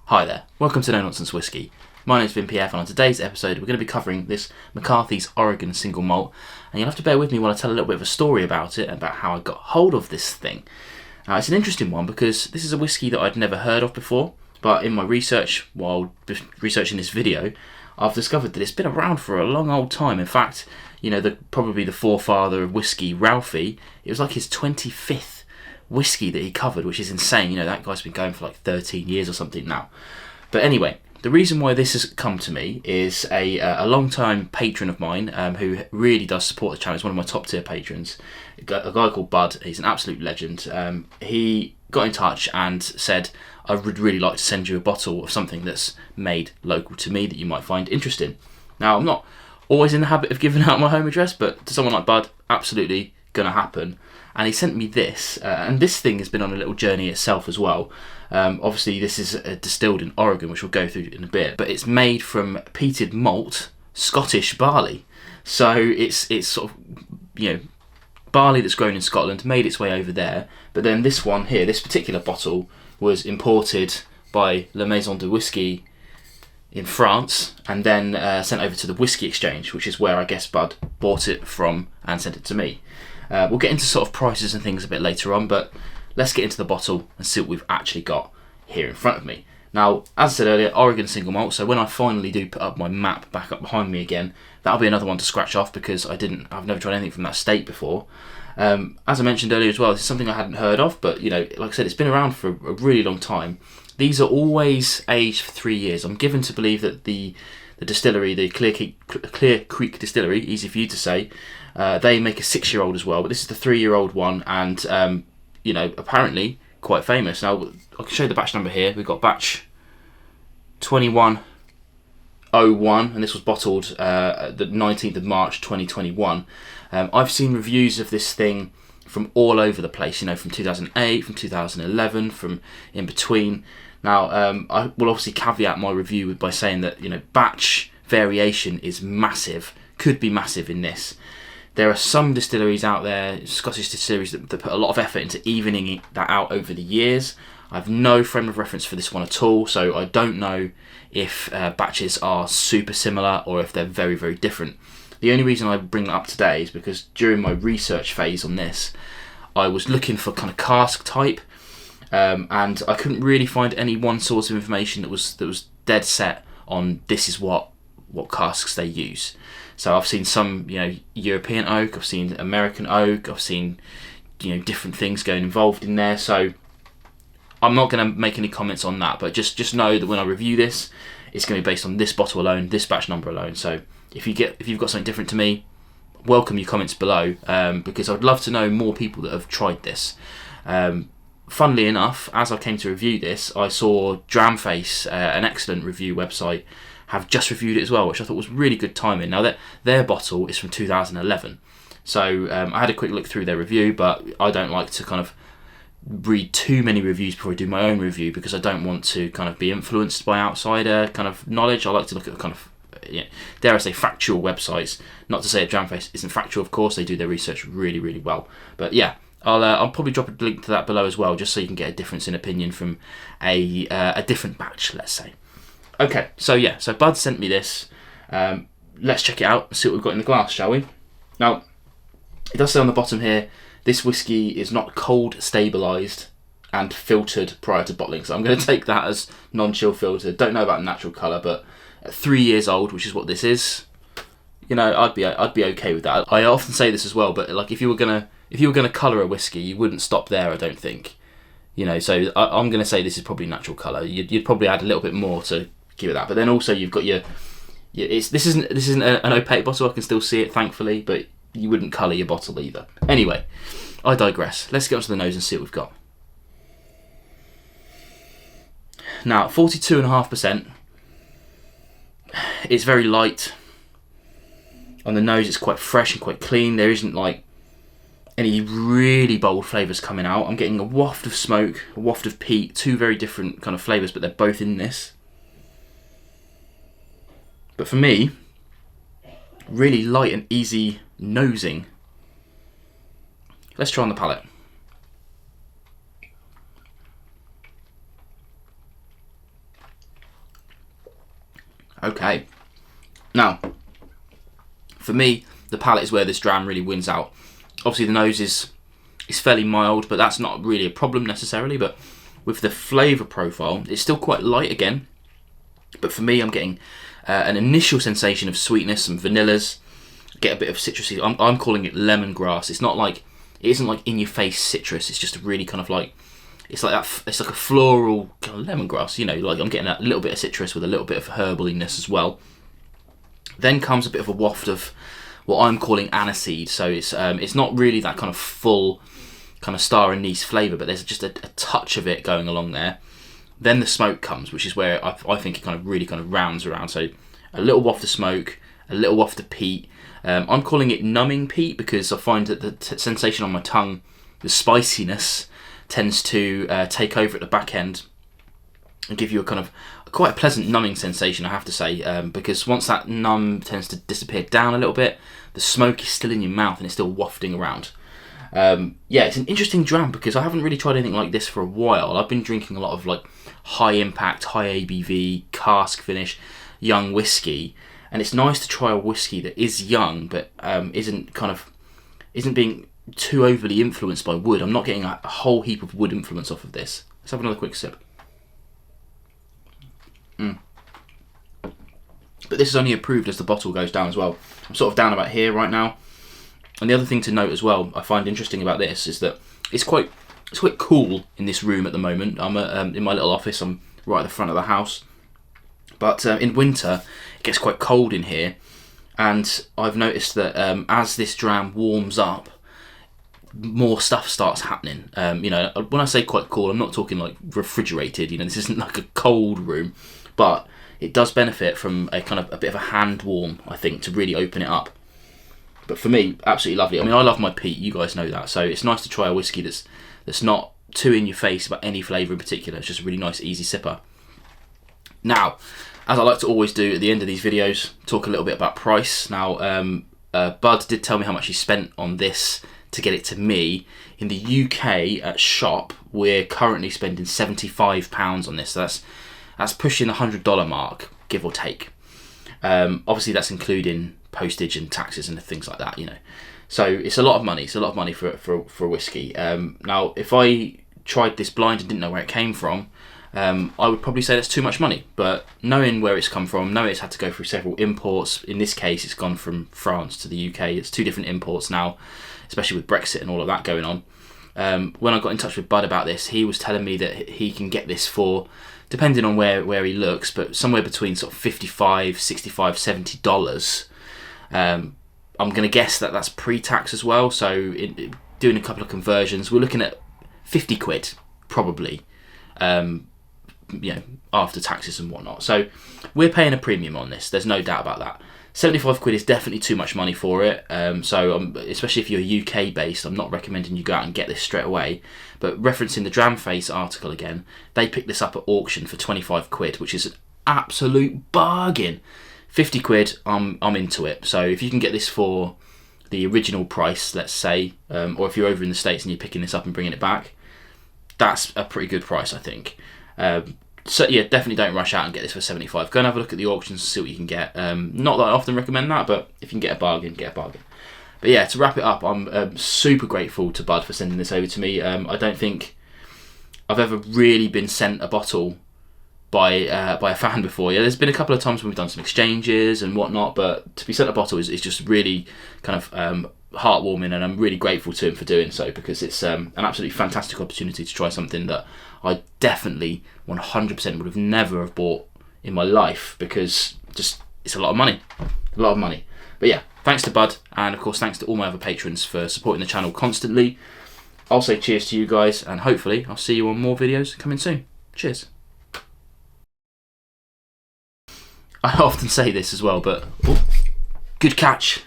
Hi there, welcome to No Nonsense Whiskey. My name's Vin PF, and on today's episode we're going to be covering this McCarthy's Oregon Single Malt, and you'll have to bear with me while I tell a little bit of a story about it and about how I got hold of this thing. Now, it's an interesting one because this is a whiskey that I'd never heard of before, but in my research, while researching this video, I've discovered that it's been around for a long old time. In fact, you know, probably the forefather of whiskey, Ralphie, it was like his 25th whiskey that he covered, which is insane. You know, that guy's been going for like 13 years or something now. But anyway, the reason why this has come to me is a long-time patron of mine who really does support the channel. He's one of my top tier patrons, a guy called Bud. He's an absolute legend. He got in touch and said, I would really like to send you a bottle of something that's made local to me that you might find interesting. Now, I'm not always in the habit of giving out my home address, but to someone like Bud, absolutely gonna happen. And he sent me this, and this thing has been on a little journey itself as well. Obviously, this is distilled in Oregon, which we'll go through in a bit, but it's made from peated malt Scottish barley. So it's sort of, you know, barley that's grown in Scotland, made its way over there. But then this one here, this particular bottle, was imported by La Maison de Whisky in France, and then sent over to the Whisky Exchange, which is where I guess Bud bought it from and sent it to me. We'll get into sort of prices and things a bit later on, but let's get into the bottle and see what we've actually got here in front of me. Now, as I said earlier, Oregon Single Malt, so when I finally do put up my map back up behind me again, that'll be another one to scratch off because I've never tried anything from that state before. As I mentioned earlier as well, this is something I hadn't heard of, but you know, like I said, it's been around for a really long time. These are always aged for 3 years. I'm given to believe that the distillery, the Clear Creek Distillery, easy for you to say, they make a 6-year-old as well, but this is the 3-year-old one, and you know, apparently quite famous. Now, I can show you the batch number here. We've got batch 2101, and this was bottled the 19th of March 2021. I've seen reviews of this thing from all over the place, you know, from 2008, from 2011, from in between. Now, I will obviously caveat my review by saying that, you know, batch variation is massive, could be massive in this. There are some distilleries out there, Scottish distilleries, that put a lot of effort into evening that out over the years. I have no frame of reference for this one at all, so I don't know if batches are super similar or if they're very, very different. The only reason I bring that up today is because during my research phase on this, I was looking for kind of cask type, and I couldn't really find any one source of information that was dead set on this is what casks they use. So I've seen some, you know, European oak, I've seen American oak, I've seen, you know, different things going involved in there. So I'm not going to make any comments on that, but just know that when I review this, it's going to be based on this bottle alone, this batch number alone. So if you've got something different to me, welcome your comments below, because I'd love to know more people that have tried this. Funnily enough, as I came to review this, I saw Dramface, an excellent review website, have just reviewed it as well, which I thought was really good timing. Now, their bottle is from 2011, so I had a quick look through their review, but I don't like to kind of read too many reviews before I do my own review because I don't want to kind of be influenced by outsider kind of knowledge. I like to look at kind of, dare I say, factual websites. Not to say that Dramface isn't factual, of course, they do their research really, really well. But yeah, I'll probably drop a link to that below as well, just so you can get a difference in opinion from a different batch, let's say. Okay, so yeah, so Bud sent me this. Let's check it out and see what we've got in the glass, shall we? Now, it does say on the bottom here, this whiskey is not cold stabilised and filtered prior to bottling. So I'm going to take that as non-chill filtered. Don't know about natural colour, but at 3 years old, which is what this is, you know, I'd be okay with that. I often say this as well, but like if you were gonna colour a whiskey, you wouldn't stop there, I don't think. You know, so I'm going to say this is probably natural colour. You'd probably add a little bit more to give it that, but then also you've got this isn't an opaque bottle. I can still see it, thankfully, but you wouldn't colour your bottle either. Anyway, I digress. Let's get onto the nose and see what we've got. Now, 42.5%. It's very light. On the nose, it's quite fresh and quite clean. There isn't like any really bold flavours coming out. I'm getting a waft of smoke, a waft of peat, two very different kind of flavours, but they're both in this. But for me, really light and easy nosing. Let's try on the palate. Now, for me, the palate is where this dram really wins out. Obviously the nose is fairly mild, but that's not really a problem necessarily. But with the flavour profile, it's still quite light again. But for me, I'm getting an initial sensation of sweetness, some vanillas, get a bit of citrusy. I'm calling it lemongrass. It isn't like in your face citrus. It's just a really kind of like, it's like that. It's like a floral kind of lemongrass. You know, like I'm getting a little bit of citrus with a little bit of herbaliness as well. Then comes a bit of a waft of what I'm calling aniseed. So it's not really that kind of full kind of star anise flavour, but there's just a touch of it going along there. Then the smoke comes, which is where I think it kind of really kind of rounds around. So a little waft of smoke, a little waft of peat. I'm calling it numbing peat because I find that the sensation on my tongue, the spiciness, tends to take over at the back end and give you a kind of quite a pleasant numbing sensation, I have to say, because once that numb tends to disappear down a little bit, the smoke is still in your mouth and it's still wafting around. Yeah, it's an interesting dram because I haven't really tried anything like this for a while. I've been drinking a lot of like high impact, high ABV, cask finish, young whiskey, and it's nice to try a whiskey that is young but isn't being too overly influenced by wood. I'm not getting a whole heap of wood influence off of this. Let's have another quick sip. But this is only approved as the bottle goes down as well. I'm sort of down about here right now. And the other thing to note as well, I find interesting about this, is that it's quite cool in this room at the moment. I'm in my little office. I'm right at the front of the house. But in winter, it gets quite cold in here. And I've noticed that as this dram warms up, more stuff starts happening. You know, when I say quite cool, I'm not talking like refrigerated. You know, this isn't like a cold room, but it does benefit from a kind of a bit of a hand warm, I think, to really open it up. But for me, absolutely lovely. I mean, I love my peat. You guys know that. So it's nice to try a whiskey that's not too in your face about any flavour in particular. It's just a really nice, easy sipper. Now, as I like to always do at the end of these videos, talk a little bit about price. Now, Bud did tell me how much he spent on this to get it to me. In the UK at shop, we're currently spending £75 on this. So that's pushing the $100 mark, give or take. Obviously, that's including postage and taxes and things like that, you know. So it's a lot of money. It's a lot of money for a whiskey. Now, if I tried this blind and didn't know where it came from, I would probably say that's too much money. But knowing where it's come from, knowing it's had to go through several imports, in this case, it's gone from France to the UK. It's 2 different imports now, especially with Brexit and all of that going on. When I got in touch with Bud about this, he was telling me that he can get this for, depending on where he looks, but somewhere between sort of $55, $65, $70. I'm going to guess that that's pre-tax as well. So doing a couple of conversions, we're looking at 50 quid probably, you know, after taxes and whatnot. So we're paying a premium on this. There's no doubt about that. 75 quid is definitely too much money for it. So especially if you're UK based, I'm not recommending you go out and get this straight away. But referencing the Dramface article again, they picked this up at auction for 25 quid, which is an absolute bargain. 50 quid, I'm into it. So if you can get this for the original price, let's say, or if you're over in the States and you're picking this up and bringing it back, that's a pretty good price, I think. So yeah, definitely don't rush out and get this for 75. Go and have a look at the auctions and see what you can get. Not that I often recommend that, but if you can get a bargain, get a bargain. But yeah, to wrap it up, I'm super grateful to Bud for sending this over to me. I don't think I've ever really been sent a bottle by a fan before. Yeah, there's been a couple of times when we've done some exchanges and whatnot, but to be sent a bottle is just really kind of heartwarming, and I'm really grateful to him for doing so, because it's an absolutely fantastic opportunity to try something that I definitely 100% would have never have bought in my life, because just it's a lot of money. But yeah, thanks to Bud, and of course thanks to all my other patrons for supporting the channel constantly. I'll say cheers to you guys, and hopefully I'll see you on more videos coming soon. Cheers. I often say this as well, but good catch.